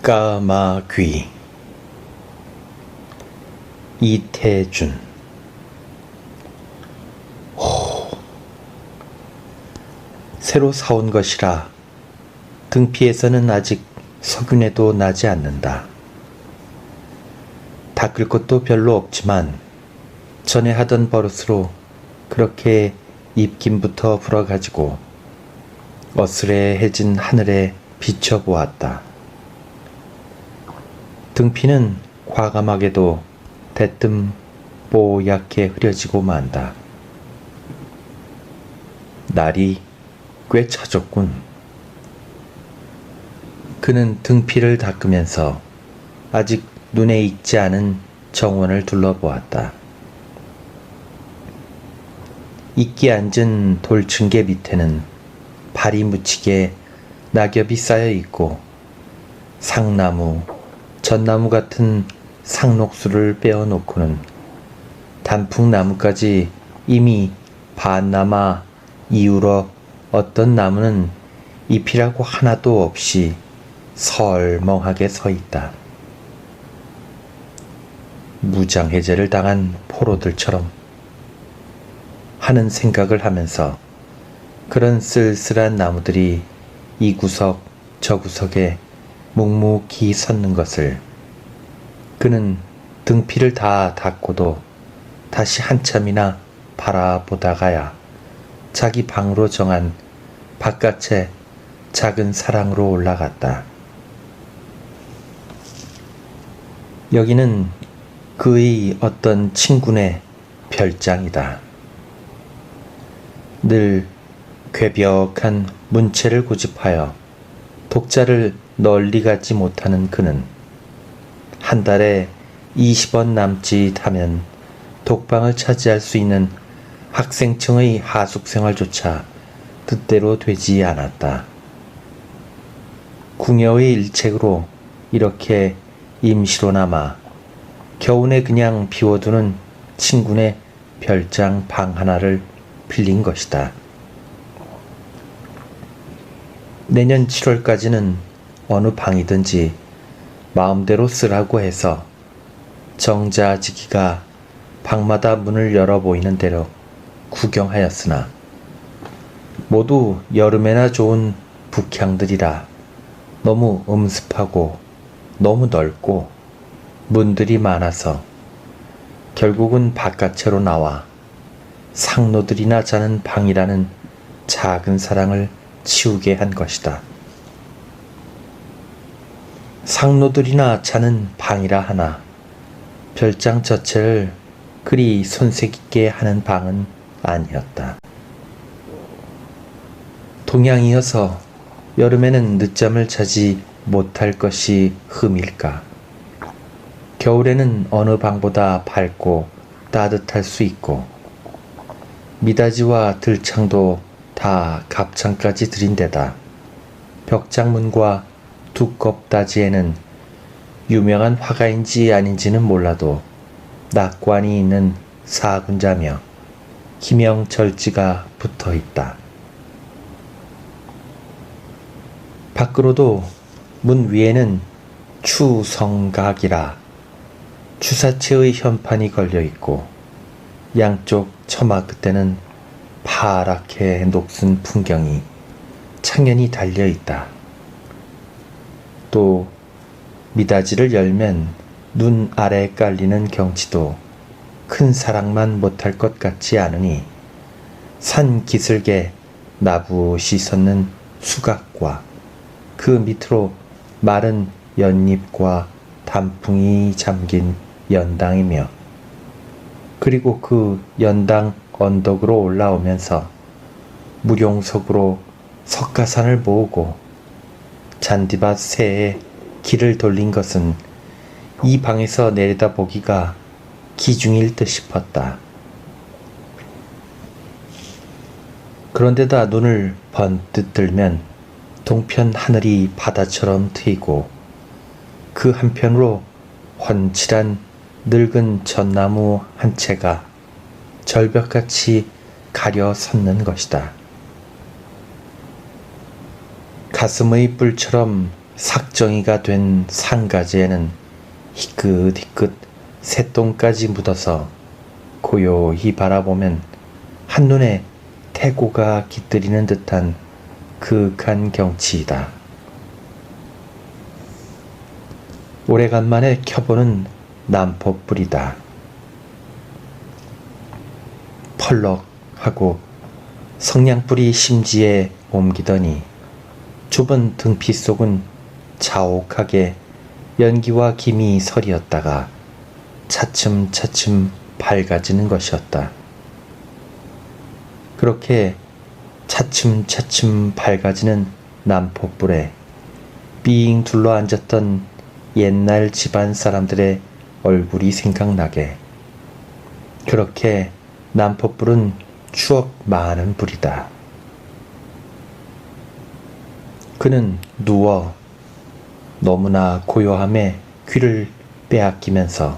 까마귀. 이태준. 새로 사온 것이라 등피에서는 아직 석윤에도 나지 않는다. 닦을 것도 별로 없지만 전에 하던 버릇으로 그렇게 입김부터 불어가지고 어스레해진 하늘에 비춰보았다. 등피는 과감하게도 대뜸 뽀얗게 흐려지고 만다. 날이 꽤 차졌군. 그는 등피를 닦으면서 아직 눈에 익지 않은 정원을 둘러보았다. 익기 앉은 돌층계 밑에는 발이 묻히게 낙엽이 쌓여 있고 상나무, 전나무 같은 상록수를 빼어놓고는 단풍나무까지 이미 반나마 이우러 어떤 나무는 잎이라고 하나도 없이 설멍하게 서 있다. 무장해제를 당한 포로들처럼 하는 생각을 하면서 그런 쓸쓸한 나무들이 이 구석 저 구석에 묵묵히 섰는 것을 그는 등피를 다 닦고도 다시 한참이나 바라보다가야 자기 방으로 정한 바깥의 작은 사랑으로 올라갔다. 여기는 그의 어떤 친구네 별장이다. 늘 괴벽한 문체를 고집하여 독자를 널리 가지 못하는 그는 한 달에 20원 남짓 하면 독방을 차지할 수 있는 학생층의 하숙생활조차 뜻대로 되지 않았다. 궁여의 일책으로 이렇게 임시로나마 겨우내 그냥 비워두는 친구네 별장 방 하나를 빌린 것이다. 내년 7월까지는 어느 방이든지 마음대로 쓰라고 해서 정자지기가 방마다 문을 열어 보이는 대로 구경하였으나 모두 여름에나 좋은 북향들이라 너무 음습하고 너무 넓고 문들이 많아서 결국은 바깥으로 나와 상노들이나 자는 방이라는 작은 사랑을 치우게 한 것이다. 상노들이나 자는 방이라 하나 별장 자체를 그리 손색 있게 하는 방은 아니었다. 동양이어서 여름에는 늦잠을 자지 못할 것이 흠일까? 겨울에는 어느 방보다 밝고 따뜻할 수 있고 미닫이와 들창도 다 갑창까지 들인데다 벽장문과 두껍다지에는 유명한 화가인지 아닌지는 몰라도 낙관이 있는 사군자며 기명절지가 붙어 있다. 밖으로도 문 위에는 추성각이라 추사체의 현판이 걸려 있고 양쪽 처마 끝에는 파랗게 녹슨 풍경이 창연히 달려 있다. 또 미닫이를 열면 눈 아래에 깔리는 경치도 큰 사랑만 못할 것 같지 않으니 산 기슭에 나부시 섰는 수각과 그 밑으로 마른 연잎과 단풍이 잠긴 연당이며 그리고 그 연당 언덕으로 올라오면서 무룡석으로 석가산을 모으고 잔디밭 새에 길을 돌린 것은 이 방에서 내려다보기가 기중일 듯 싶었다. 그런데다 눈을 번뜩 들면 동편 하늘이 바다처럼 트이고 그 한편으로 훤칠한 늙은 전나무 한 채가 절벽같이 가려 섰는 것이다. 가슴의 뿔처럼 삭정이가 된 상가지에는 희끗희끗 새똥까지 묻어서 고요히 바라보면 한눈에 태고가 깃들이는 듯한 그윽한 경치이다. 오래간만에 켜보는 남포불이다. 펄럭 하고 성냥불이 심지에 옮기더니 좁은 등피 속은 자옥하게 연기와 김이 서리었다가 차츰차츰 밝아지는 것이었다. 그렇게 차츰차츰 밝아지는 남포불에 삥 둘러앉았던 옛날 집안 사람들의 얼굴이 생각나게, 그렇게 남포불은 추억 많은 불이다. 그는 누워 너무나 고요함에 귀를 빼앗기면서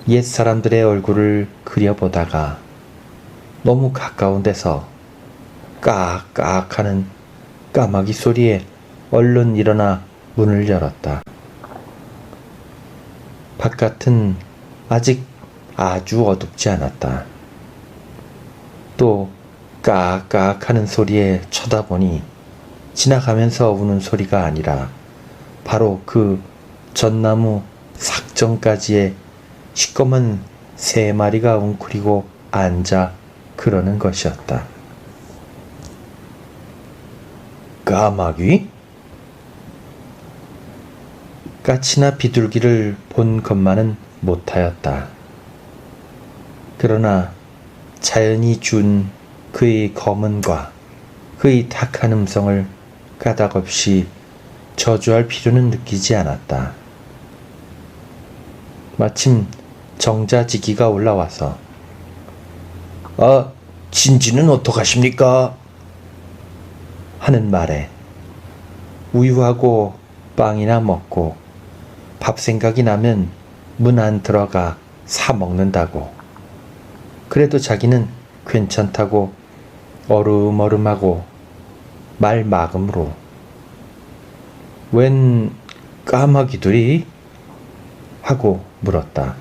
옛 사람들의 얼굴을 그려보다가 너무 가까운 데서 까악 하는 까마귀 소리에 얼른 일어나 문을 열었다. 바깥은 아직 아주 어둡지 않았다. 또 까악 하는 소리에 쳐다보니 지나가면서 우는 소리가 아니라 바로 그 전나무 삭정가지에 시꺼먼 3마리가 웅크리고 앉아 그러는 것이었다. 까마귀? 까치나 비둘기를 본 것만은 못하였다. 그러나 자연이 준 그의 검은과 그의 탁한 음성을 까닭없이 저주할 필요는 느끼지 않았다. 마침 정자지기가 올라와서 진지는 어떡하십니까? 하는 말에 우유하고 빵이나 먹고 밥 생각이 나면 문 안 들어가 사 먹는다고. 그래도 자기는 괜찮다고 어름어름하고 말 막음으로 웬 까마귀들이? 하고 물었다.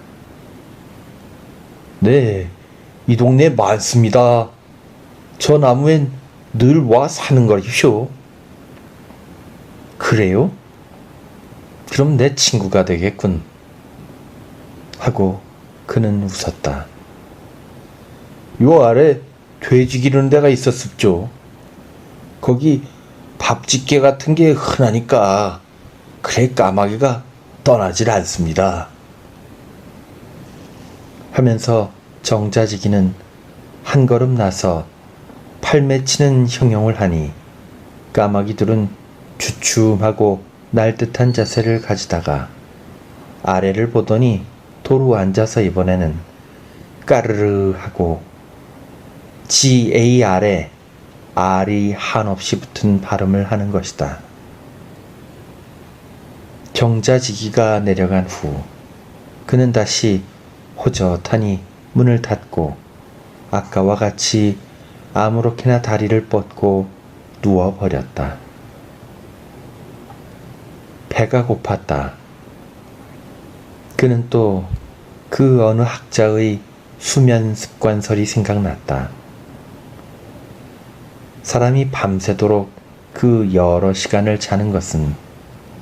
네, 이 동네에 많습니다. 저 나무엔 늘 와 사는 거이쇼. 그래요? 그럼 내 친구가 되겠군. 하고 그는 웃었다. 요 아래 돼지 기르는 데가 있었습죠. 거기 밥집게 같은 게 흔하니까 그래 까마귀가 떠나질 않습니다. 하면서 정자지기는 한 걸음 나서 팔매치는 형용을 하니 까마귀들은 주춤하고 날듯한 자세를 가지다가 아래를 보더니 도로 앉아서 이번에는 까르르 하고 GA 아래 R이 한없이 붙은 발음을 하는 것이다. 정자지기가 내려간 후 그는 다시 호젓하니 문을 닫고 아까와 같이 아무렇게나 다리를 뻗고 누워버렸다. 배가 고팠다. 그는 또 그 어느 학자의 수면 습관설이 생각났다. 사람이 밤새도록 그 여러 시간을 자는 것은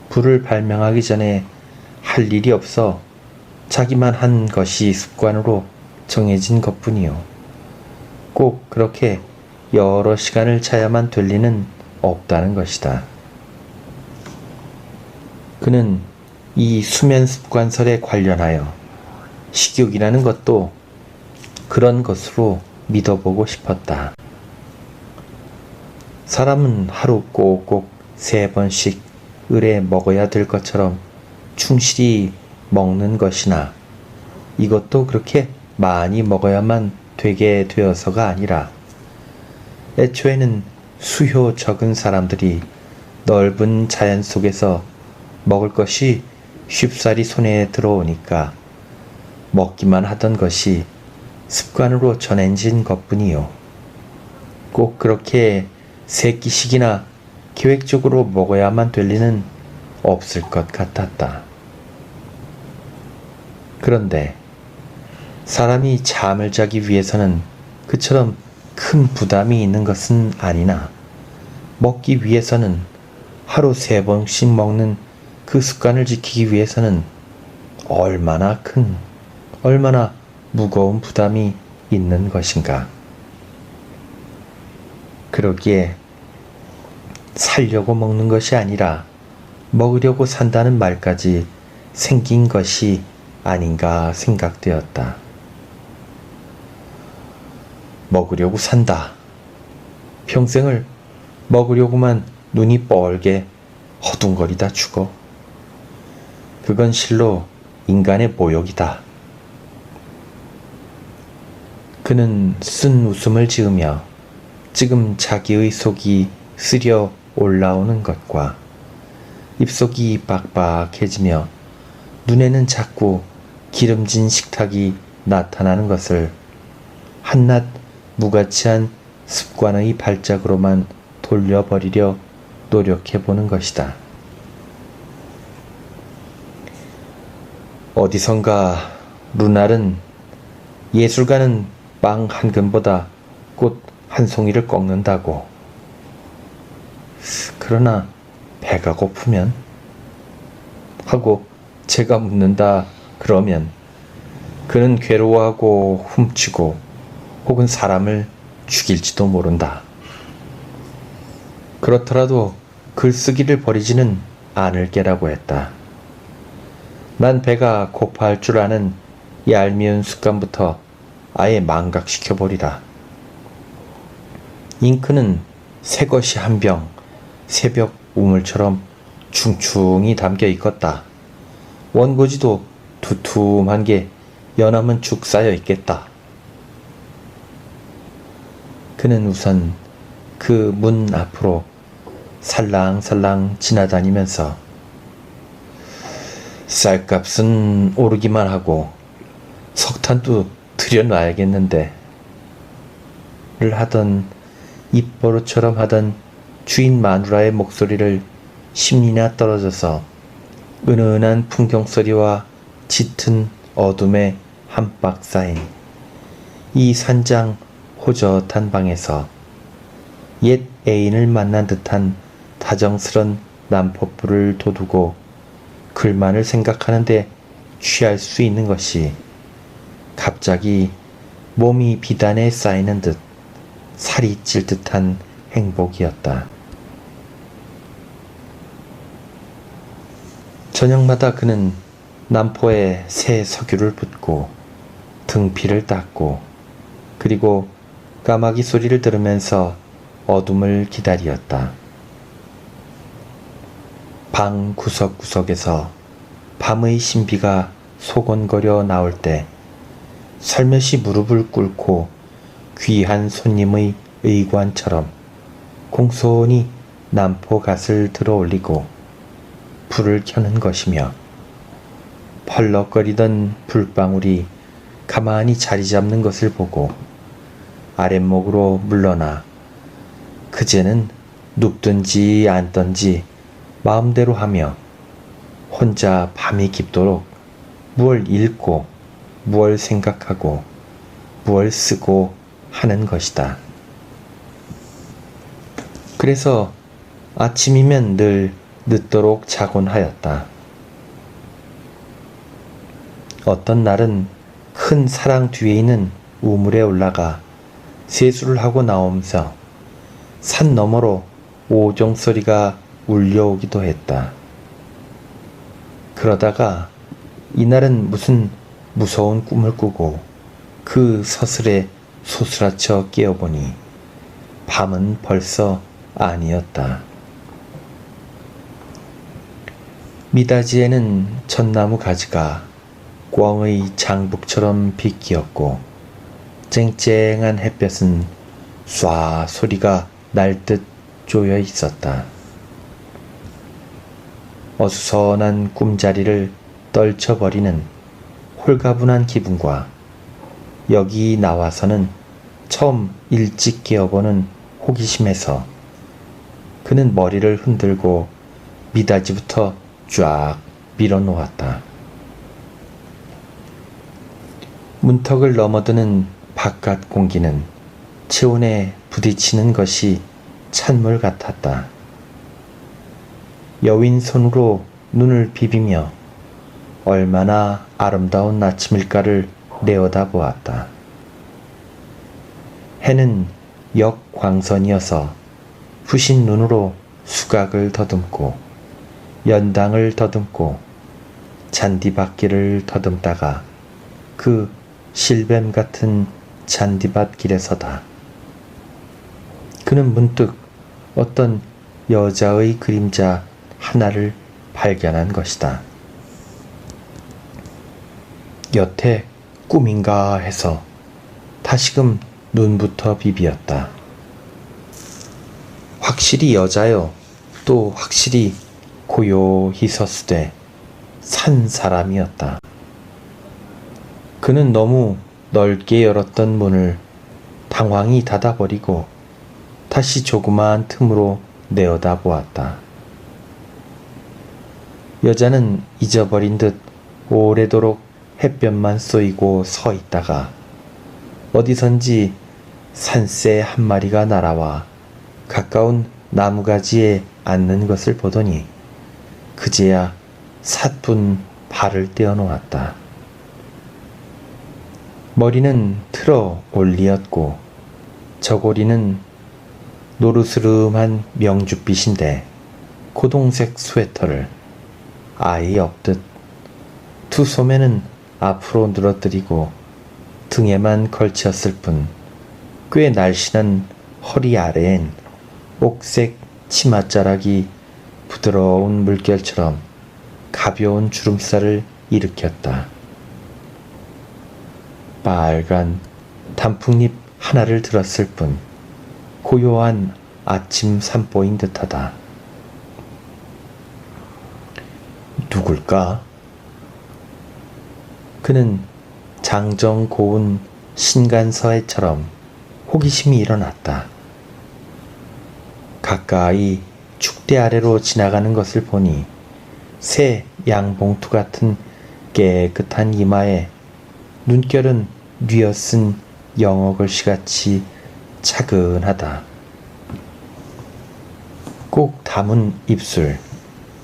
불을 발명하기 전에 할 일이 없어 자기만 한 것이 습관으로 정해진 것뿐이요. 꼭 그렇게 여러 시간을 자야만 될 리는 없다는 것이다. 그는 이 수면 습관설에 관련하여 식욕이라는 것도 그런 것으로 믿어보고 싶었다. 사람은 하루 꼭꼭 3번씩 을에 먹어야 될 것처럼 충실히 먹는 것이나 이것도 그렇게 많이 먹어야만 되게 되어서가 아니라 애초에는 수효 적은 사람들이 넓은 자연 속에서 먹을 것이 쉽사리 손에 들어오니까 먹기만 하던 것이 습관으로 전해진 것뿐이요. 꼭 그렇게 3끼씩이나 계획적으로 먹어야만 될 리는 없을 것 같았다. 그런데 사람이 잠을 자기 위해서는 그처럼 큰 부담이 있는 것은 아니나 먹기 위해서는 하루 3번씩 먹는 그 습관을 지키기 위해서는 얼마나 큰, 얼마나 무거운 부담이 있는 것인가. 그러기에 살려고 먹는 것이 아니라 먹으려고 산다는 말까지 생긴 것이 아닌가 생각되었다. 먹으려고 산다. 평생을 먹으려고만 눈이 뻘게 허둥거리다 죽어. 그건 실로 인간의 모욕이다. 그는 쓴 웃음을 지으며 지금 자기의 속이 쓰려 올라오는 것과 입속이 빡빡해지며 눈에는 자꾸 기름진 식탁이 나타나는 것을 한낱 무가치한 습관의 발작으로만 돌려버리려 노력해보는 것이다. 어디선가 루날은 예술가는 빵 한 근보다 꽃 한 송이를 꺾는다고. 그러나 배가 고프면? 하고 제가 묻는다 그러면 그는 괴로워하고 훔치고 혹은 사람을 죽일지도 모른다. 그렇더라도 글쓰기를 버리지는 않을 게라고 했다. 난 배가 고파할 줄 아는 얄미운 습관부터 아예 망각시켜버리라. 잉크는 새것이 한 병, 새벽 우물처럼 충충이 담겨 있겠다. 원고지도 두툼한 게 연함은 죽 쌓여 있겠다. 그는 우선 그 문 앞으로 살랑살랑 지나다니면서 쌀값은 오르기만 하고 석탄도 들여놔야겠는데 를 하던 입버릇처럼 하던 주인 마누라의 목소리를 10리나 떨어져서 은은한 풍경소리와 짙은 어둠에 한박 쌓인 이 산장 호젓한 방에서 옛 애인을 만난 듯한 다정스런 남포불을 돋우고 글만을 생각하는데 취할 수 있는 것이 갑자기 몸이 비단에 쌓이는 듯 살이 찔 듯한 행복이었다. 저녁마다 그는 남포에 새 석유를 붓고 등피를 닦고 그리고 까마귀 소리를 들으면서 어둠을 기다리었다. 방 구석구석에서 밤의 신비가 소곤거려 나올 때 살며시 무릎을 꿇고 귀한 손님의 의관처럼 공손히 남포 갓을 들어 올리고 불을 켜는 것이며 펄럭거리던 불방울이 가만히 자리 잡는 것을 보고 아랫목으로 물러나 그제는 눕든지 앉든지 마음대로 하며 혼자 밤이 깊도록 무얼 읽고 무얼 생각하고 무얼 쓰고 하는 것이다. 그래서 아침이면 늘 늦도록 자곤 하였다. 어떤 날은 큰 사랑 뒤에 있는 우물에 올라가 세수를 하고 나오면서 산 너머로 오종 소리가 울려오기도 했다. 그러다가 이날은 무슨 무서운 꿈을 꾸고 그 서슬에 소스라쳐 깨어보니 밤은 벌써 아니었다. 미닫이에는 전나무 가지가 꿩의 장북처럼 비끼었고 쨍쨍한 햇볕은 쏴 소리가 날 듯 쪼여 있었다. 어수선한 꿈자리를 떨쳐버리는 홀가분한 기분과 여기 나와서는 처음 일찍 깨어보는 호기심에서 그는 머리를 흔들고 미닫이부터 쫙 밀어놓았다. 문턱을 넘어드는 바깥 공기는 체온에 부딪히는 것이 찬물 같았다. 여윈 손으로 눈을 비비며 얼마나 아름다운 아침일까를 내어다보았다. 해는 역광선이어서 부신 눈으로 수각을 더듬고 연당을 더듬고 잔디밭길을 더듬다가 그 실뱀 같은 잔디밭 길에 서다. 그는 문득 어떤 여자의 그림자 하나를 발견한 것이다. 여태 꿈인가 해서 다시금 눈부터 비비었다. 확실히 여자여, 또 확실히 고요히 섰으되 산 사람이었다. 그는 너무 넓게 열었던 문을 당황히 닫아버리고 다시 조그마한 틈으로 내어다 보았다. 여자는 잊어버린 듯 오래도록 햇볕만 쏘이고 서 있다가 어디선지 산새 한 마리가 날아와 가까운 나무가지에 앉는 것을 보더니 그제야 사뿐 발을 떼어 놓았다. 머리는 틀어 올리었고 저고리는 노르스름한 명주빛인데 고동색 스웨터를 아예 없듯 두 소매는 앞으로 늘어뜨리고 등에만 걸쳤을 뿐 꽤 날씬한 허리 아래엔 옥색 치맛자락이 부드러운 물결처럼 가벼운 주름살을 일으켰다. 빨간 단풍잎 하나를 들었을 뿐 고요한 아침 산보인 듯하다. 누굴까? 그는 장정 고운 신간서애처럼 호기심이 일어났다. 가까이 축대 아래로 지나가는 것을 보니 새 양봉투 같은 깨끗한 이마에 눈결은 뉘어쓴 영어글씨같이 차근하다. 꼭 담은 입술,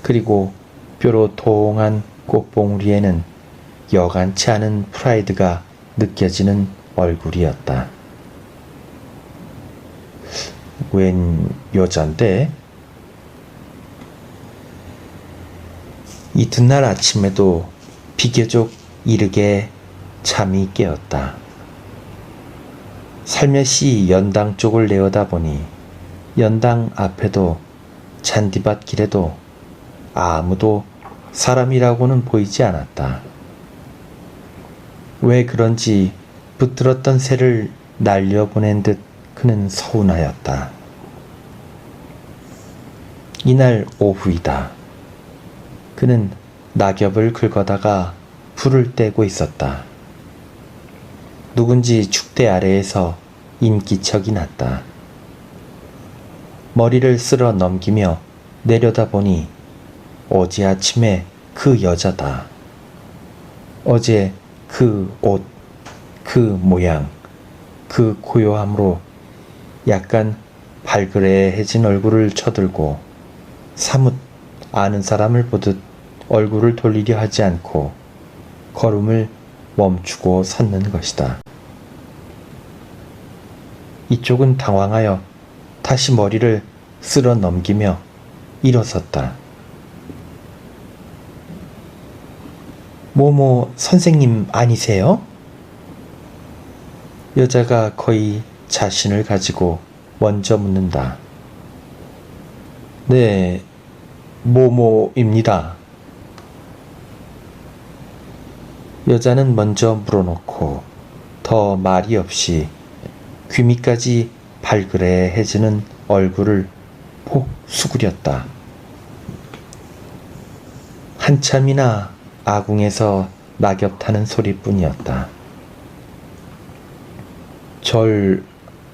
그리고 뾰로통한 꽃봉우리에는 여간치 않은 프라이드가 느껴지는 얼굴이었다. 웬 여잔데? 이튿날 아침에도 비교적 이르게 잠이 깨었다. 살며시 연당 쪽을 내어다보니 연당 앞에도 잔디밭 길에도 아무도 사람이라고는 보이지 않았다. 왜 그런지 붙들었던 새를 날려보낸 듯 그는 서운하였다. 이날 오후이다. 그는 낙엽을 긁어다가 불을 떼고 있었다. 누군지 축대 아래에서 인기척이 났다. 머리를 쓸어 넘기며 내려다보니 어제 아침에 그 여자다. 어제 그 옷, 그 모양, 그 고요함으로 약간 발그레해진 얼굴을 쳐들고 사뭇 아는 사람을 보듯 얼굴을 돌리려 하지 않고 걸음을 멈추고 섰는 것이다. 이쪽은 당황하여 다시 머리를 쓸어 넘기며 일어섰다. 모모 선생님 아니세요? 여자가 거의 자신을 가지고 먼저 묻는다. 네, 모모입니다. 여자는 먼저 물어놓고 더 말이 없이 귀밑까지 발그레해지는 얼굴을 폭 수그렸다. 한참이나 아궁에서 낙엽 타는 소리뿐이었다. 절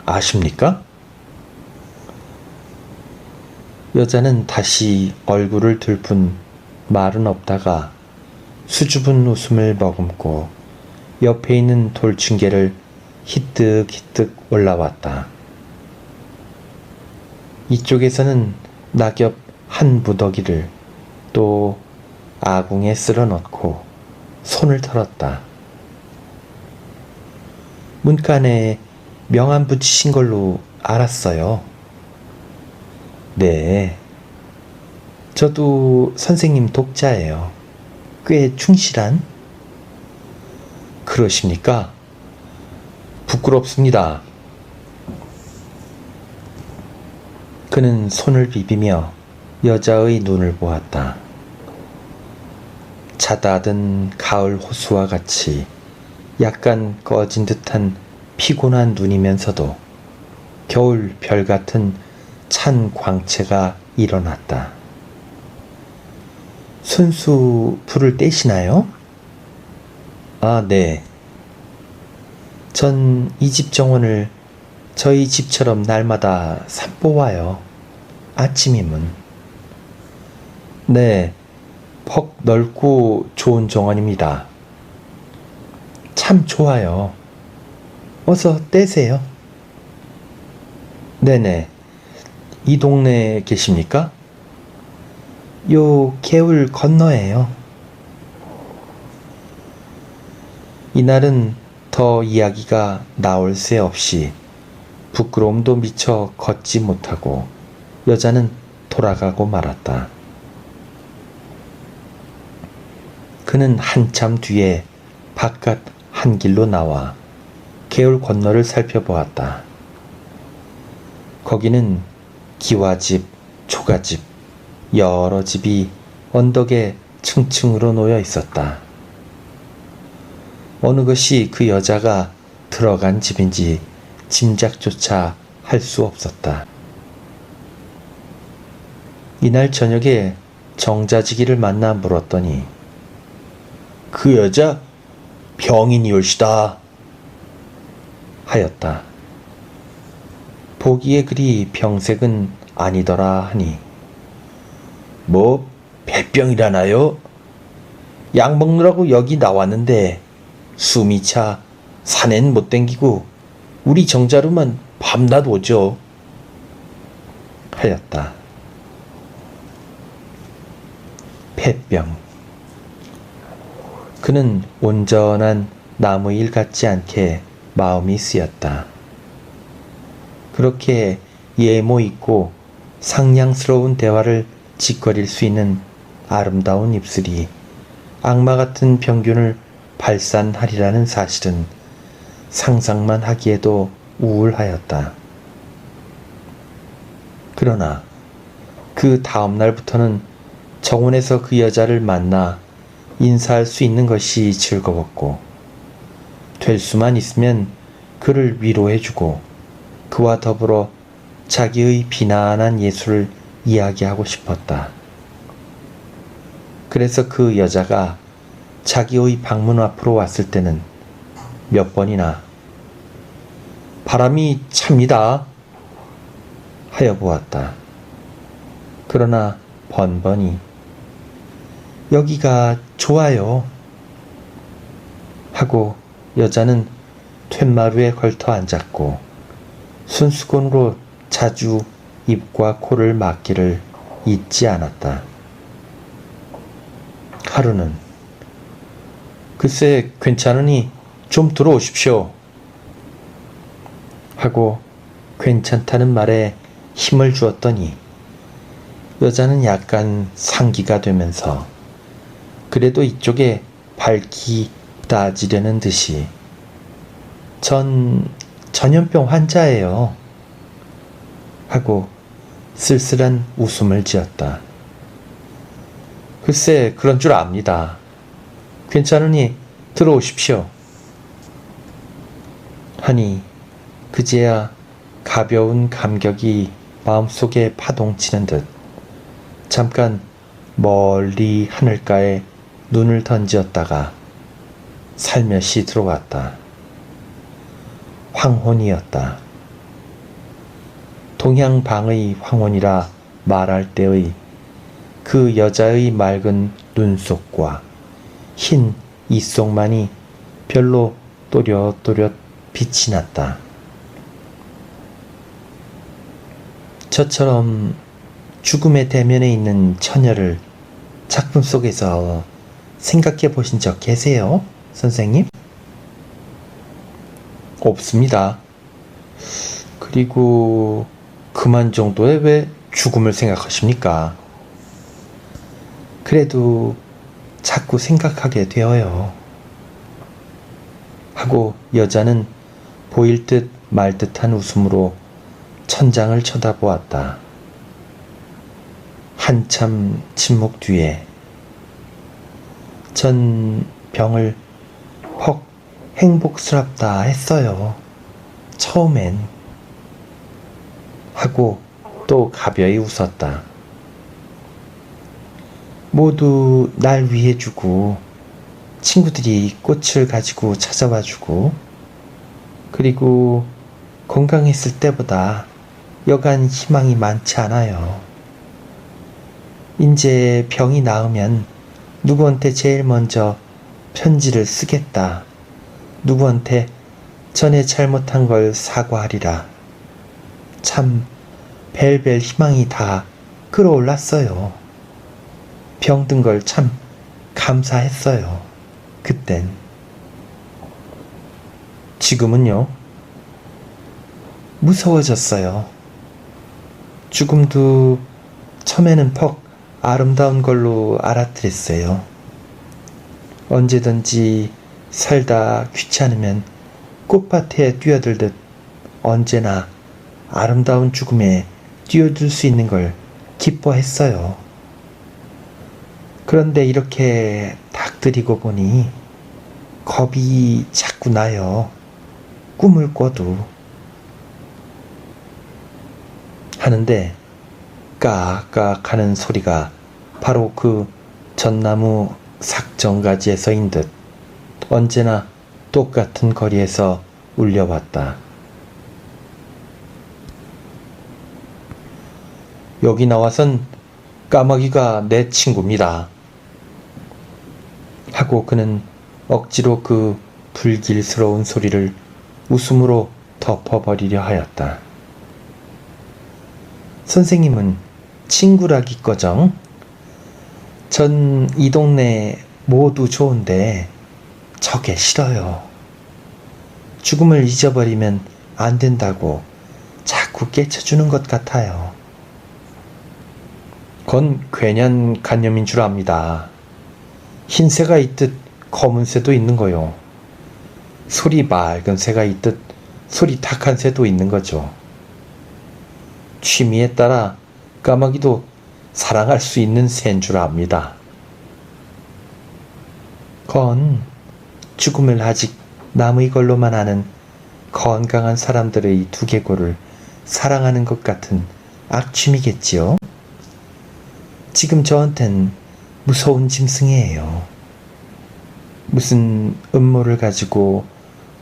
아십니까? 여자는 다시 얼굴을 들뿐 말은 없다가 수줍은 웃음을 머금고 옆에 있는 돌층계를 히뜩히뜩 올라왔다. 이쪽에서는 낙엽 한 무더기를 또 아궁에 쓸어 넣고 손을 털었다. 문간에 명함 붙이신 걸로 알았어요. 네. 저도 선생님 독자예요. 꽤 충실한? 그러십니까? 부끄럽습니다. 그는 손을 비비며 여자의 눈을 보았다. 잦아든 가을 호수와 같이 약간 꺼진 듯한 피곤한 눈이면서도 겨울 별 같은 찬 광채가 일어났다. 순수 불을 떼시나요? 아, 네. 전 이 집 정원을 저희 집처럼 날마다 산보아요. 아침이면. 네, 퍽 넓고 좋은 정원입니다. 참 좋아요. 어서 떼세요. 네네. 이 동네에 계십니까? 요 개울 건너에요. 이날은 더 이야기가 나올 새 없이 부끄러움도 미처 걷지 못하고 여자는 돌아가고 말았다. 그는 한참 뒤에 바깥 한 길로 나와 개울 건너를 살펴보았다. 거기는 기와집, 초가집, 여러 집이 언덕에 층층으로 놓여 있었다. 어느 것이 그 여자가 들어간 집인지 짐작조차 할 수 없었다. 이날 저녁에 정자지기를 만나 물었더니 그 여자 병인이올시다 하였다. 보기에 그리 병색은 아니더라 하니 뭐 폐병이라나요? 약 먹느라고 여기 나왔는데 숨이 차 산엔 못 댕기고 우리 정자로만 밤낮 오죠 하였다. 폐병. 그는 온전한 나무일 같지 않게 마음이 쓰였다. 그렇게 예모 있고 상냥스러운 대화를 짓거릴 수 있는 아름다운 입술이 악마 같은 병균을 발산하리라는 사실은 상상만 하기에도 우울하였다. 그러나 그 다음 날부터는 정원에서 그 여자를 만나 인사할 수 있는 것이 즐거웠고 될 수만 있으면 그를 위로해주고 그와 더불어 자기의 비난한 예술을 이야기하고 싶었다. 그래서 그 여자가 자기의 방문 앞으로 왔을 때는 몇 번이나 바람이 찹니다 하여 보았다. 그러나 번번이 여기가 좋아요 하고 여자는 툇마루에 걸터 앉았고 손수건으로 자주 입과 코를 막기를 잊지 않았다. 하루는 글쎄 괜찮으니 좀 들어오십시오 하고 괜찮다는 말에 힘을 주었더니 여자는 약간 상기가 되면서 그래도 이쪽에 밝히 따지려는 듯이 전 전염병 환자예요 하고 쓸쓸한 웃음을 지었다. 글쎄 그런 줄 압니다. 괜찮으니 들어오십시오 하니 그제야 가벼운 감격이 마음속에 파동치는 듯 잠깐 멀리 하늘가에 눈을 던지었다가 살며시 들어왔다. 황혼이었다. 동양방의 황혼이라 말할 때의 그 여자의 맑은 눈속과 흰 이속만이 별로 또렷또렷 빛이 났다. 저처럼 죽음의 대면에 있는 처녀를 작품 속에서 생각해 보신 적 계세요, 선생님? 없습니다. 그리고 그만 정도에 왜 죽음을 생각하십니까? 그래도 자꾸 생각하게 되어요. 하고 여자는 보일 듯 말 듯한 웃음으로 천장을 쳐다보았다. 한참 침묵 뒤에 전 병을 퍽 행복스럽다 했어요. 처음엔. 하고 또 가벼이 웃었다. 모두 날 위해주고 친구들이 꽃을 가지고 찾아와주고 그리고 건강했을 때보다 여간 희망이 많지 않아요. 이제 병이 나으면 누구한테 제일 먼저 편지를 쓰겠다. 누구한테 전에 잘못한 걸 사과하리라. 참 벨벨 희망이 다 끌어올랐어요. 병든 걸 참 감사했어요. 그땐. 지금은요? 무서워졌어요. 죽음도 처음에는 퍽 아름다운 걸로 알아들었어요. 언제든지 살다 귀찮으면 꽃밭에 뛰어들듯 언제나 아름다운 죽음에 뛰어들 수 있는 걸 기뻐했어요. 그런데 이렇게 닥들이고 보니 겁이 자꾸 나요. 꿈을 꿔도. 하는데 까악 하는 소리가 바로 그 전나무 삭정가지에서인 듯 언제나 똑같은 거리에서 울려왔다. 여기 나와선 까마귀가 내 친구입니다. 하고 그는 억지로 그 불길스러운 소리를 웃음으로 덮어버리려 하였다. 선생님은 친구라기꺼정 전 이 동네 모두 좋은데 저게 싫어요. 죽음을 잊어버리면 안 된다고 자꾸 깨쳐주는 것 같아요. 그건 괜한 간념인 줄 압니다. 흰새가 있듯 검은 새도 있는 거요. 솔이 맑은 새가 있듯 솔이 탁한 새도 있는 거죠. 취미에 따라 까마귀도 사랑할 수 있는 새인 줄 압니다. 건 죽음을 아직 남의 걸로만 아는 건강한 사람들의 두개골을 사랑하는 것 같은 악취미겠지요. 지금 저한텐 무서운 짐승이에요. 무슨 음모를 가지고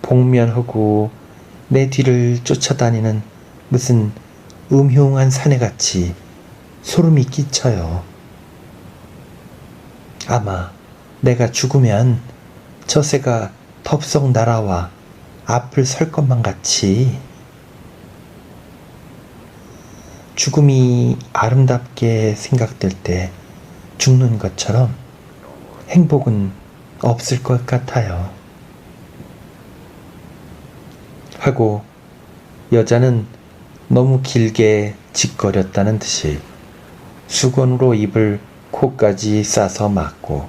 복면하고 내 뒤를 쫓아다니는 무슨 음흉한 사내같이 소름이 끼쳐요. 아마 내가 죽으면 저 새가 덥석 날아와 앞을 설 것만 같이. 죽음이 아름답게 생각될 때 죽는 것처럼 행복은 없을 것 같아요. 하고 여자는 너무 길게 짓거렸다는 듯이 수건으로 입을 코까지 싸서 막고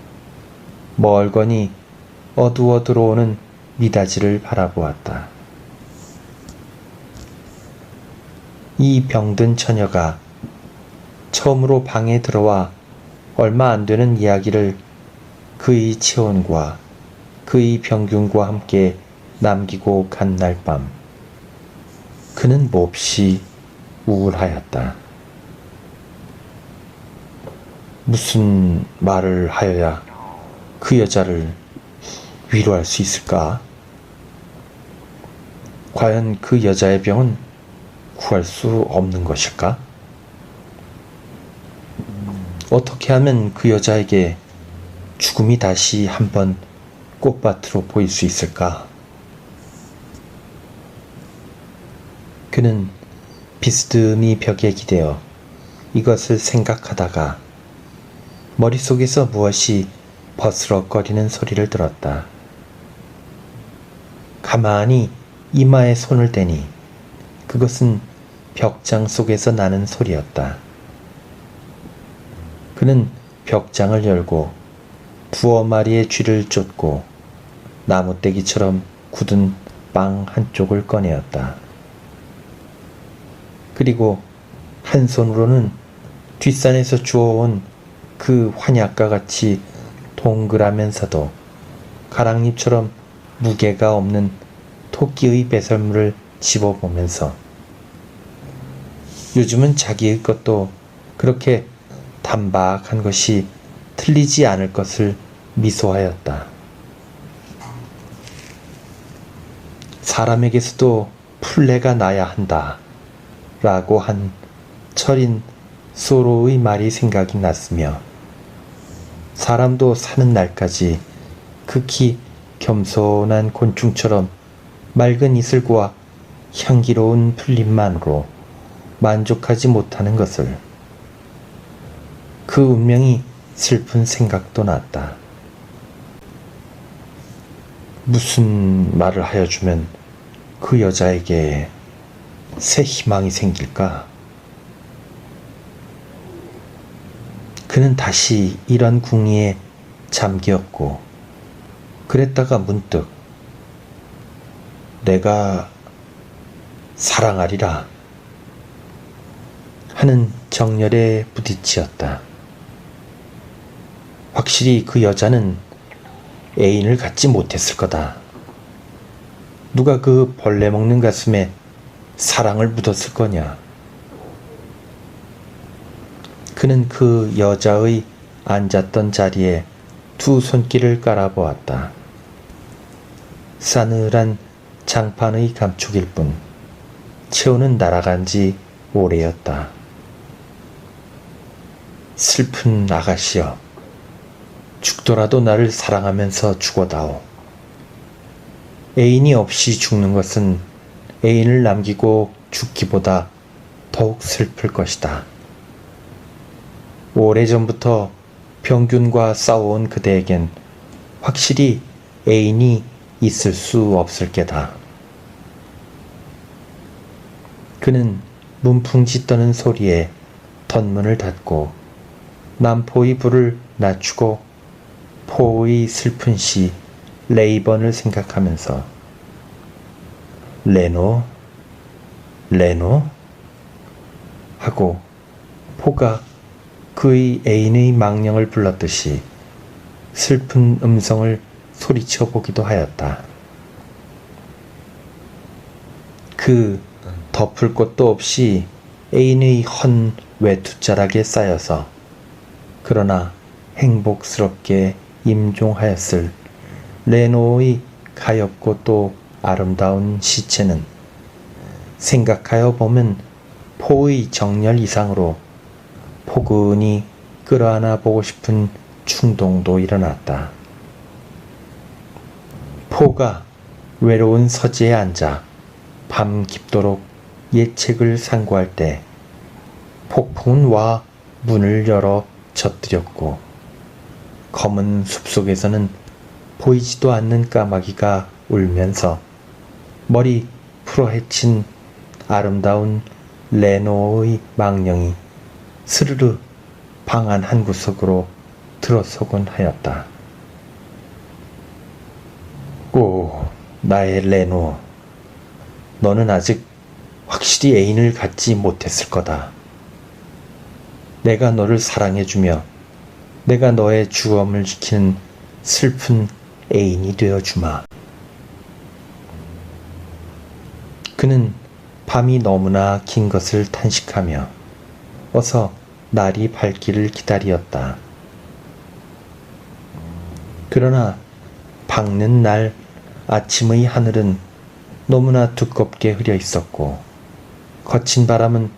멀거니 어두워 들어오는 미닫이를 바라보았다. 이 병든 처녀가 처음으로 방에 들어와 얼마 안 되는 이야기를 그의 체온과 그의 병균과 함께 남기고 간 날 밤, 그는 몹시 우울하였다. 무슨 말을 하여야 그 여자를 위로할 수 있을까? 과연 그 여자의 병은 구할 수 없는 것일까? 어떻게 하면 그 여자에게 죽음이 다시 한번 꽃밭으로 보일 수 있을까? 그는 비스듬히 벽에 기대어 이것을 생각하다가 머릿속에서 무엇이 버스럭거리는 소리를 들었다. 가만히 이마에 손을 대니 그것은 벽장 속에서 나는 소리였다. 그는 벽장을 열고 두어 마리의 쥐를 쫓고 나무떼기처럼 굳은 빵 한쪽을 꺼내었다. 그리고 한 손으로는 뒷산에서 주워온 그 환약과 같이 동그라면서도 가랑잎처럼 무게가 없는 토끼의 배설물을 집어보면서 요즘은 자기의 것도 그렇게 단박한 것이 틀리지 않을 것을 미소하였다. 사람에게서도 풀레가 나야 한다 라고 한 철인 소로의 말이 생각이 났으며 사람도 사는 날까지 극히 겸손한 곤충처럼 맑은 이슬과 향기로운 풀잎만으로 만족하지 못하는 것을 그 운명이 슬픈 생각도 났다. 무슨 말을 하여주면 그 여자에게 새 희망이 생길까? 그는 다시 이런 궁리에 잠기었고 그랬다가 문득 내가 사랑하리라 하는 정열에 부딪히었다. 확실히 그 여자는 애인을 갖지 못했을 거다. 누가 그 벌레 먹는 가슴에 사랑을 묻었을 거냐. 그는 그 여자의 앉았던 자리에 두 손길을 깔아보았다. 싸늘한 장판의 감촉일 뿐 체온은 날아간 지 오래였다. 슬픈 아가씨여, 죽더라도 나를 사랑하면서 죽어다오. 애인이 없이 죽는 것은 애인을 남기고 죽기보다 더욱 슬플 것이다. 오래전부터 병균과 싸워온 그대에겐 확실히 애인이 있을 수 없을 게다. 그는 문풍지 떠는 소리에 덧문을 닫고 남포의 불을 낮추고 포의 슬픈 시 레이번을 생각하면서 레노? 하고 포가 그의 애인의 망령을 불렀듯이 슬픈 음성을 소리쳐 보기도 하였다. 그 덮을 것도 없이 애인의 헌 외투자락에 쌓여서 그러나 행복스럽게 임종하였을 레노의 가엾고 또 아름다운 시체는 생각하여 보면 포의 정열 이상으로 포근히 끌어안아 보고 싶은 충동도 일어났다. 포가 외로운 서재에 앉아 밤 깊도록 예책을 상고할 때 폭풍은 와 문을 열어 젖들였고 검은 숲속에서는 보이지도 않는 까마귀가 울면서 머리 풀어헤친 아름다운 레노의 망령이 스르르 방 안 한 구석으로 들어서곤 하였다. 오, 나의 레노, 너는 아직 확실히 애인을 갖지 못했을 거다. 내가 너를 사랑해주며 내가 너의 주엄을 지키는 슬픈 애인이 되어주마. 그는 밤이 너무나 긴 것을 탄식하며 어서 날이 밝기를 기다리었다. 그러나 밝는 날 아침의 하늘은 너무나 두껍게 흐려 있었고 거친 바람은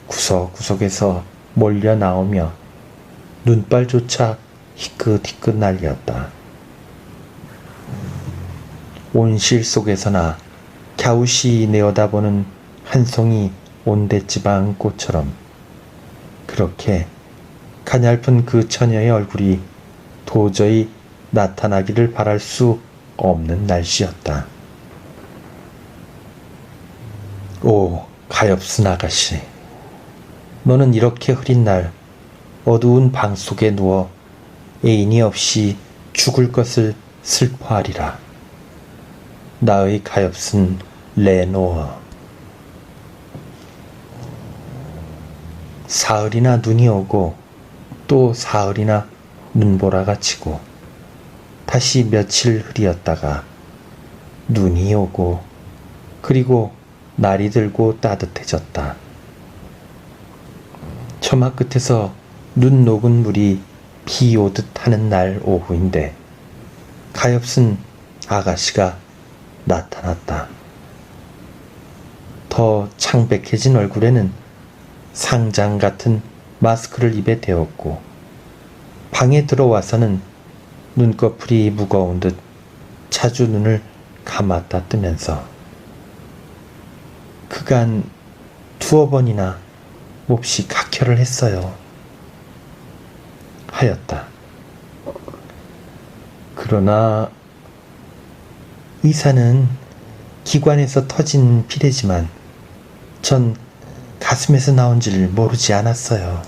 구석구석에서 몰려 나오며 눈발조차 희끗희끗 날렸다. 온실 속에서나 갸웃이 내어다보는 한 송이 온대지방 꽃처럼 그렇게 가냘픈 그 처녀의 얼굴이 도저히 나타나기를 바랄 수 없는 날씨였다. 오, 가엾은 아가씨. 너는 이렇게 흐린 날 어두운 방 속에 누워 애인이 없이 죽을 것을 슬퍼하리라. 나의 가엾은 레노어. 사흘이나 눈이 오고 또 사흘이나 눈보라가 치고 다시 며칠 흐리었다가 눈이 오고 그리고 날이 들고 따뜻해졌다. 처마 끝에서 눈 녹은 물이 비 오듯 하는 날 오후인데 가엾은 아가씨가 나타났다. 더 창백해진 얼굴에는 상장 같은 마스크를 입에 대었고 방에 들어와서는 눈꺼풀이 무거운 듯 자주 눈을 감았다 뜨면서 그간 두어 번이나 몹시 각혈을 했어요. 하였다. 그러나 의사는 기관에서 터진 피레지만 전 가슴에서 나온 줄 모르지 않았어요.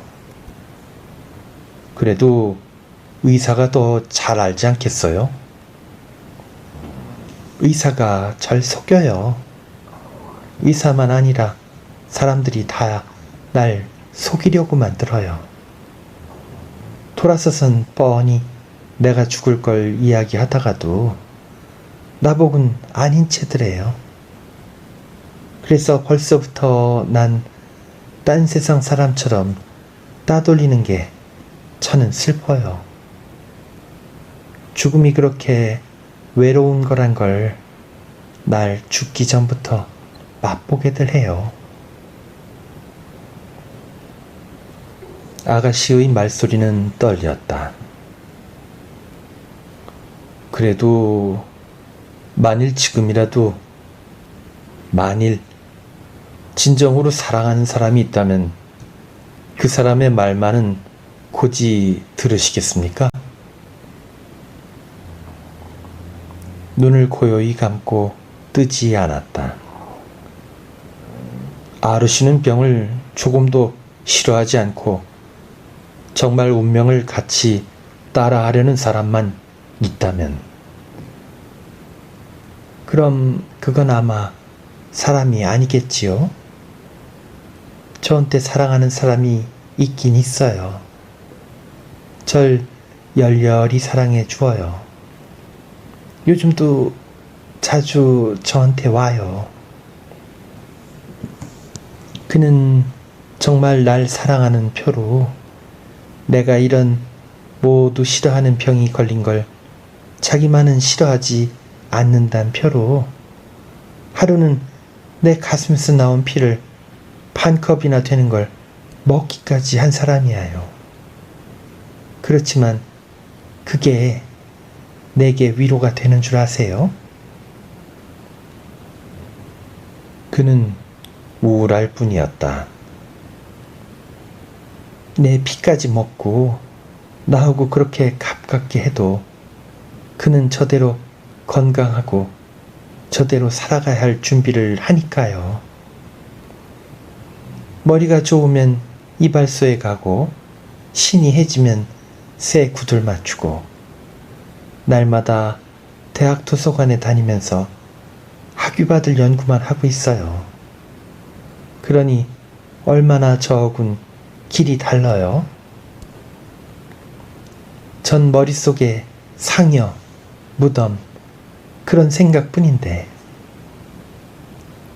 그래도 의사가 더 잘 알지 않겠어요? 의사가 절 속여요. 의사만 아니라 사람들이 다 날 속이려고 만들어요. 돌아서선 뻔히 내가 죽을 걸 이야기하다가도 나보고는 아닌 채들해요. 그래서 벌써부터 난 딴 세상 사람처럼 따돌리는 게 저는 슬퍼요. 죽음이 그렇게 외로운 거란 걸 날 죽기 전부터 맛보게들 해요. 아가씨의 말소리는 떨렸다. 그래도 만일 지금이라도 만일 진정으로 사랑하는 사람이 있다면 그 사람의 말만은 고지 들으시겠습니까? 눈을 고요히 감고 뜨지 않았다. 아르시는 병을 조금도 싫어하지 않고 정말 운명을 같이 따라하려는 사람만 있다면 그럼 그건 아마 사람이 아니겠지요? 저한테 사랑하는 사람이 있긴 있어요. 절 열렬히 사랑해 주어요. 요즘도 자주 저한테 와요. 그는 정말 날 사랑하는 표로 내가 이런 모두 싫어하는 병이 걸린 걸 자기만은 싫어하지 않는다는 표로 하루는 내 가슴에서 나온 피를 반 컵이나 되는 걸 먹기까지 한 사람이에요. 그렇지만 그게 내게 위로가 되는 줄 아세요? 그는 우울할 뿐이었다. 내 피까지 먹고 나하고 그렇게 가깝게 해도 그는 저대로 건강하고 저대로 살아가야 할 준비를 하니까요. 머리가 좋으면 이발소에 가고 신이 해지면 새 구들 맞추고 날마다 대학 도서관에 다니면서 학위받을 연구만 하고 있어요. 그러니 얼마나 저하고는 길이 달라요. 전 머릿속에 상여, 무덤 그런 생각뿐인데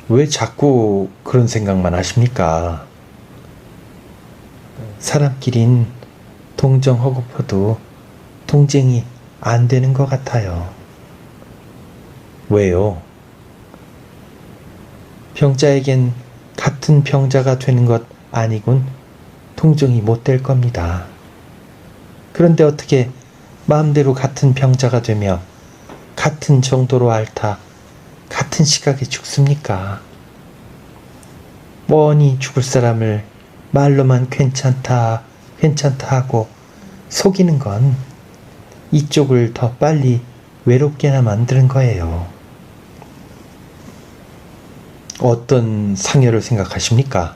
왜 자꾸 그런 생각만 하십니까? 사람끼린 동정하고퍼도 동쟁이 안 되는 것 같아요. 왜요? 병자에겐 같은 병자가 되는 것 아니군 동정이 못 될 겁니다. 그런데 어떻게 마음대로 같은 병자가 되며 같은 정도로 앓다 같은 시각에 죽습니까? 뻔히 죽을 사람을 말로만 괜찮다, 괜찮다 하고 속이는 건 이쪽을 더 빨리 외롭게나 만드는 거예요. 어떤 상여를 생각하십니까?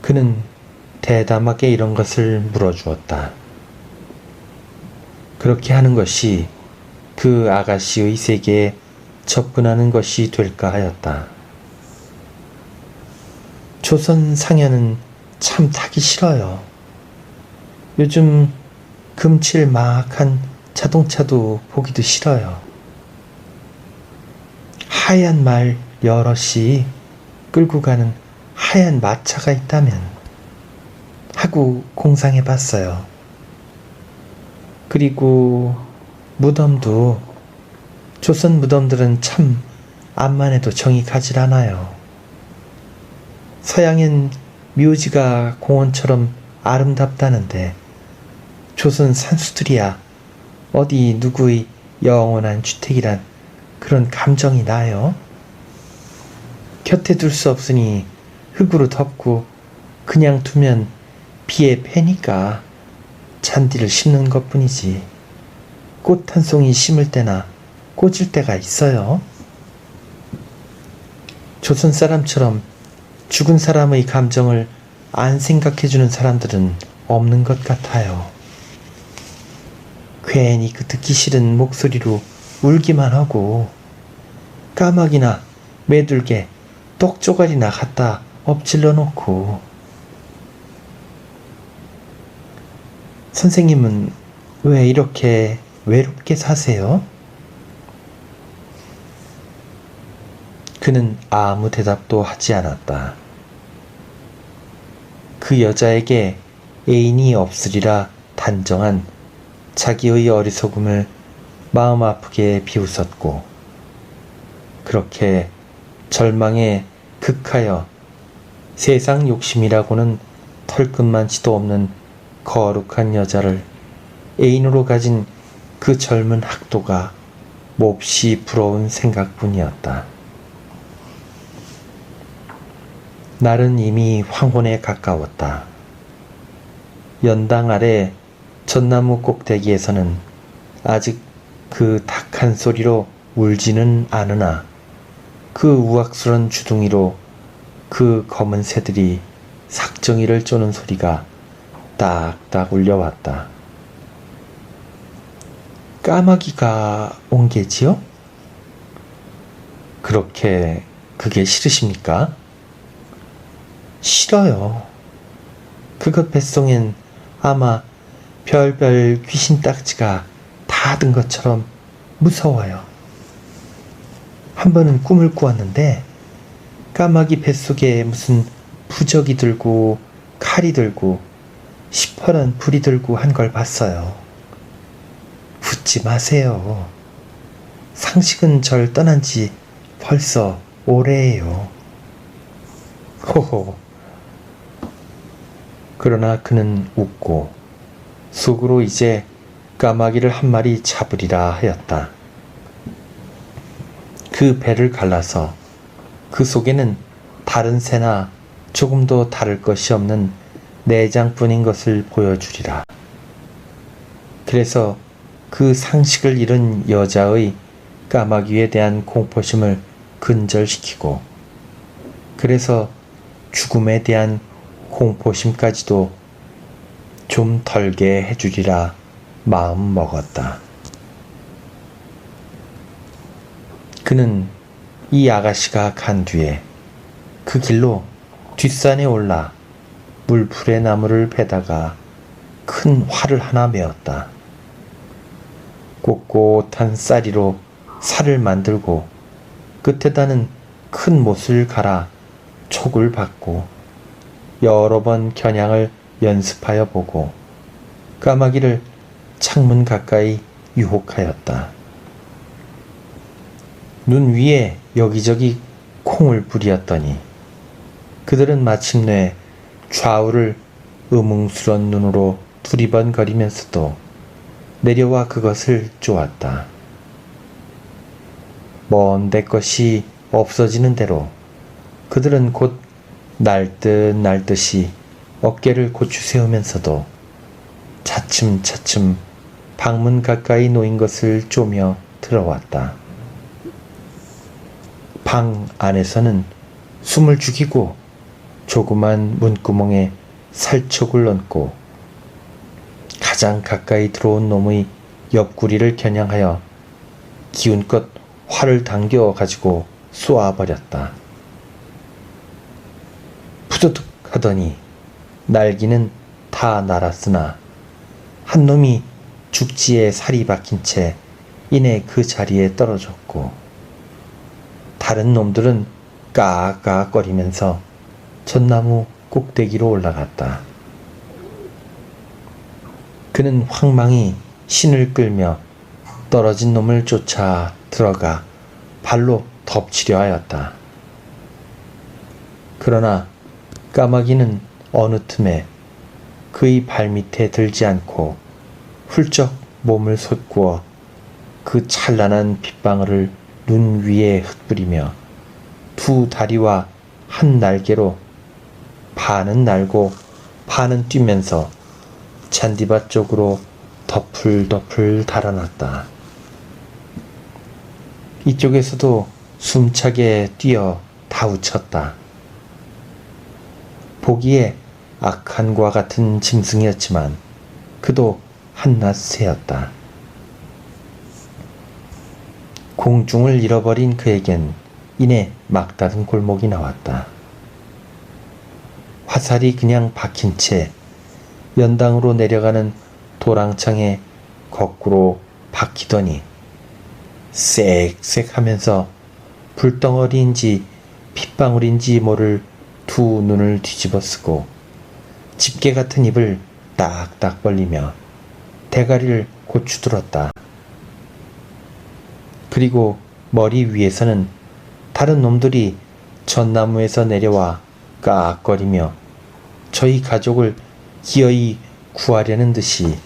그는 대담하게 이런 것을 물어주었다. 그렇게 하는 것이 그 아가씨의 세계에 접근하는 것이 될까 하였다. 조선 상여는 참 타기 싫어요. 요즘 금칠막한 자동차도 보기도 싫어요. 하얀 말 여럿이 끌고 가는 하얀 마차가 있다면 하고 공상해 봤어요. 그리고 무덤도 조선 무덤들은 참 암만 해도 정이 가질 않아요. 서양엔 묘지가 공원처럼 아름답다는데 조선 산수들이야 어디 누구의 영원한 주택이란 그런 감정이 나요? 곁에 둘 수 없으니 흙으로 덮고 그냥 두면 비에 패니까 잔디를 심는 것뿐이지 꽃 한 송이 심을 때나 꽂을 때가 있어요. 조선 사람처럼 죽은 사람의 감정을 안 생각해주는 사람들은 없는 것 같아요. 괜히 그 듣기 싫은 목소리로 울기만 하고 까마귀나 매둘개 떡조각이나 갖다 엎질러 놓고. 선생님은 왜 이렇게 외롭게 사세요? 그는 아무 대답도 하지 않았다. 그 여자에게 애인이 없으리라 단정한 자기의 어리석음을 마음 아프게 비웃었고, 그렇게 절망에 극하여 세상 욕심이라고는 털끝만치도 없는 거룩한 여자를 애인으로 가진 그 젊은 학도가 몹시 부러운 생각뿐이었다. 날은 이미 황혼에 가까웠다. 연당 아래 전나무 꼭대기에서는 아직 그 닭한 소리로 울지는 않으나 그 우악스런 주둥이로 그 검은 새들이 삭정이를 쪼는 소리가 딱딱 울려왔다. 까마귀가 온 게지요? 그렇게 그게 싫으십니까? 싫어요. 그것 뱃속엔 아마 별별 귀신 딱지가 다 든 것처럼 무서워요. 한 번은 꿈을 꾸었는데 까마귀 뱃속에 무슨 부적이 들고 칼이 들고 시퍼런 불이 들고 한 걸 봤어요. 웃지 마세요. 상식은 절 떠난 지 벌써 오래예요. 호호. 그러나 그는 웃고 속으로 이제 까마귀를 한 마리 잡으리라 하였다. 그 배를 갈라서 그 속에는 다른 새나 조금도 다를 것이 없는 내장뿐인 것을 보여주리라. 그래서 그 상식을 잃은 여자의 까마귀에 대한 공포심을 근절시키고, 그래서 죽음에 대한 공포심까지도 좀 덜게 해주리라 마음 먹었다. 그는 이 아가씨가 간 뒤에 그 길로 뒷산에 올라 물풀의 나무를 베다가 큰 활을 하나 메었다. 꼿꼿한 쌀이로 살을 만들고 끝에다는 큰 못을 갈아 촉을 받고 여러 번 겨냥을 연습하여 보고 까마귀를 창문 가까이 유혹하였다. 눈 위에 여기저기 콩을 뿌리었더니 그들은 마침내 좌우를 의문스런 눈으로 두리번거리면서도 내려와 그것을 쪼았다. 먼 내 것이 없어지는 대로 그들은 곧 날듯 날듯이 어깨를 고추 세우면서도 차츰차츰 방문 가까이 놓인 것을 쪼며 들어왔다. 방 안에서는 숨을 죽이고 조그만 문구멍에 살촉을 얹고 가장 가까이 들어온 놈의 옆구리를 겨냥하여 기운껏 활을 당겨 가지고 쏘아버렸다. 푸드득 하더니 날기는 다 날았으나 한 놈이 죽지에 살이 박힌 채 이내 그 자리에 떨어졌고 다른 놈들은 까악까악거리면서 전나무 꼭대기로 올라갔다. 그는 황망히 신을 끌며 떨어진 놈을 쫓아 들어가 발로 덮치려 하였다. 그러나 까마귀는 어느 틈에 그의 발밑에 들지 않고 훌쩍 몸을 솟구어 그 찬란한 빗방울을 눈 위에 흩뿌리며 두 다리와 한 날개로 반은 날고 반은 뛰면서 잔디밭 쪽으로 덮을덮을 달아났다. 이쪽에서도 숨차게 뛰어 다우쳤다. 보기에 악한과 같은 짐승이었지만 그도 한낱 새였다. 공중을 잃어버린 그에겐 이내 막다른 골목이 나왔다. 화살이 그냥 박힌 채 연당으로 내려가는 도랑창에 거꾸로 박히더니 쌕쌕 하면서 불덩어리인지 핏방울인지 모를 두 눈을 뒤집어 쓰고 집게 같은 입을 딱딱 벌리며 대가리를 고추들었다. 그리고 머리 위에서는 다른 놈들이 전나무에서 내려와 까악거리며 저희 가족을 기어이 구하려는 듯이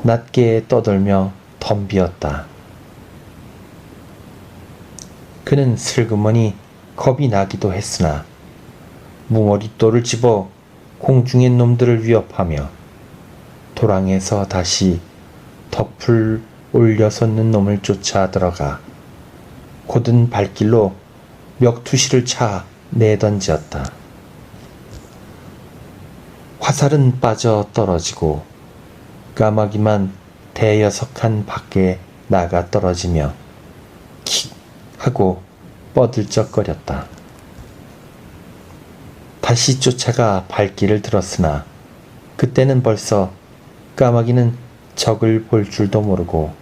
낮게 떠돌며 덤비었다. 그는 슬그머니 겁이 나기도 했으나 뭉어리돌을 집어 공중의 놈들을 위협하며 도랑에서 다시 덮을 올려섰는 놈을 쫓아 들어가 곧은 발길로 멱투시를 차 내던지었다. 화살은 빠져 떨어지고 까마귀만 대여섯 칸 밖에 나가 떨어지며 킥 하고 뻐들쩍거렸다. 다시 쫓아가 발길을 들었으나 그때는 벌써 까마귀는 적을 볼 줄도 모르고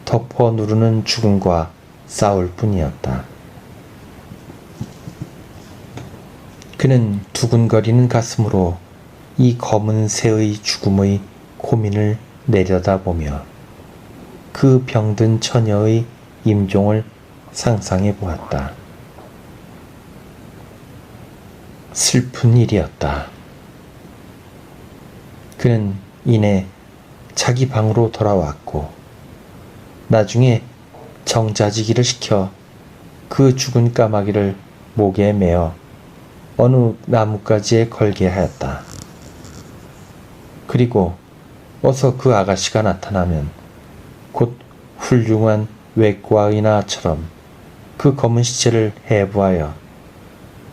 덮어 누르는 죽음과 싸울 뿐이었다. 그는 두근거리는 가슴으로 이 검은 새의 죽음의 고민을 내려다보며 그 병든 처녀의 임종을 상상해 보았다. 슬픈 일이었다. 그는 이내 자기 방으로 돌아왔고 나중에 정자지기를 시켜 그 죽은 까마귀를 목에 매어 어느 나뭇가지에 걸게 하였다. 그리고 어서 그 아가씨가 나타나면 곧 훌륭한 외과의나처럼 그 검은 시체를 해부하여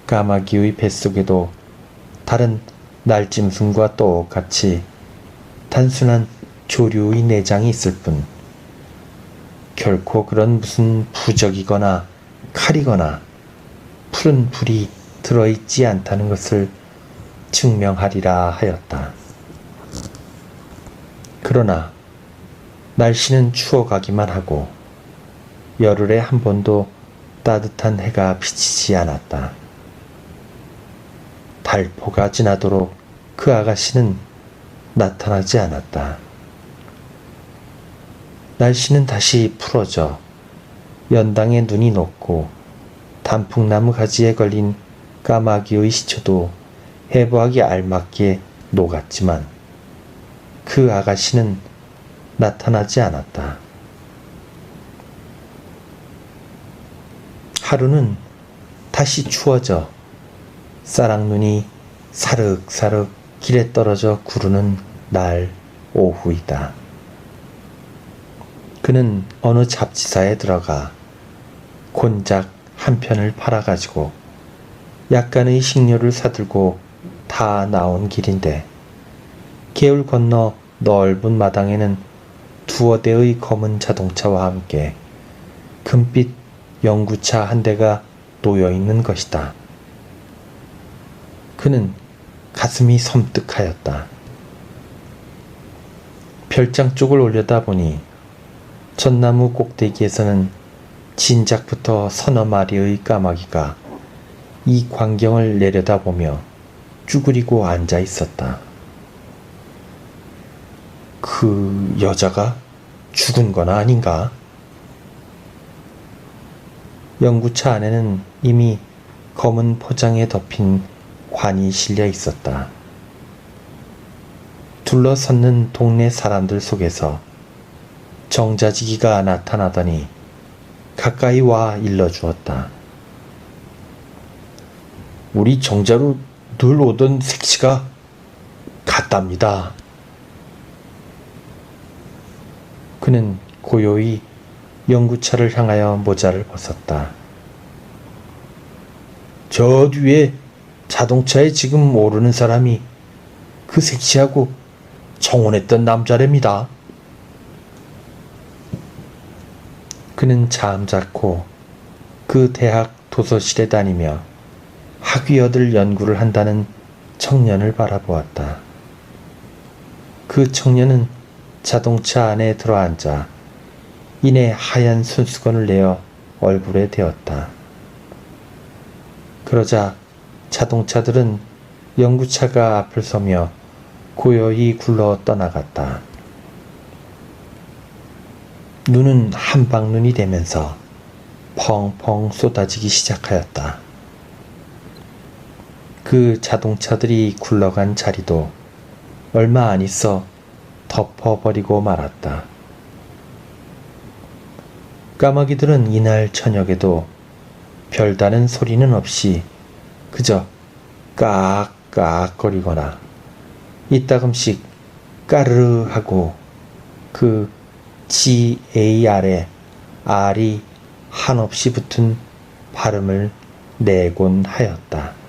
까마귀의 뱃속에도 다른 날짐승과 똑같이 단순한 조류의 내장이 있을 뿐 결코 그런 무슨 부적이거나 칼이거나 푸른 불이 들어있지 않다는 것을 증명하리라 하였다. 그러나 날씨는 추워가기만 하고 열흘에 한 번도 따뜻한 해가 비치지 않았다. 달포가 지나도록 그 아가씨는 나타나지 않았다. 날씨는 다시 풀어져 연당에 눈이 녹고 단풍나무 가지에 걸린 까마귀의 시초도 해부하기 알맞게 녹았지만 그 아가씨는 나타나지 않았다. 하루는 다시 추워져 쌀랑눈이 사륵사륵 길에 떨어져 구르는 날 오후이다. 그는 어느 잡지사에 들어가 곤작 한 편을 팔아가지고 약간의 식료를 사들고 다 나온 길인데 개울 건너 넓은 마당에는 두어 대의 검은 자동차와 함께 금빛 연구차 한 대가 놓여 있는 것이다. 그는 가슴이 섬뜩하였다. 별장 쪽을 올려다보니 전나무 꼭대기에서는 진작부터 서너 마리의 까마귀가 이 광경을 내려다보며 쭈그리고 앉아 있었다. 그 여자가 죽은 건 아닌가? 연구차 안에는 이미 검은 포장에 덮인 관이 실려 있었다. 둘러섰는 동네 사람들 속에서 정자지기가 나타나더니 가까이 와 일러주었다. 우리 정자로 늘 오던 색시가 갔답니다. 그는 고요히 연구차를 향하여 모자를 벗었다. 저 뒤에 자동차에 지금 오르는 사람이 그 색시하고 청혼했던 남자랍니다. 그는 잠자코 그 대학 도서실에 다니며 학위 얻을 연구를 한다는 청년을 바라보았다. 그 청년은 자동차 안에 들어앉아 이내 하얀 손수건을 내어 얼굴에 대었다. 그러자 자동차들은 연구차가 앞을 서며 고요히 굴러 떠나갔다. 눈은 한방눈이 되면서 펑펑 쏟아지기 시작하였다. 그 자동차들이 굴러간 자리도 얼마 안 있어 덮어버리고 말았다. 까마귀들은 이날 저녁에도 별다른 소리는 없이 그저 깍깍거리거나 이따금씩 까르르 하고 그 GAR에 R이 한없이 붙은 발음을 내곤 하였다.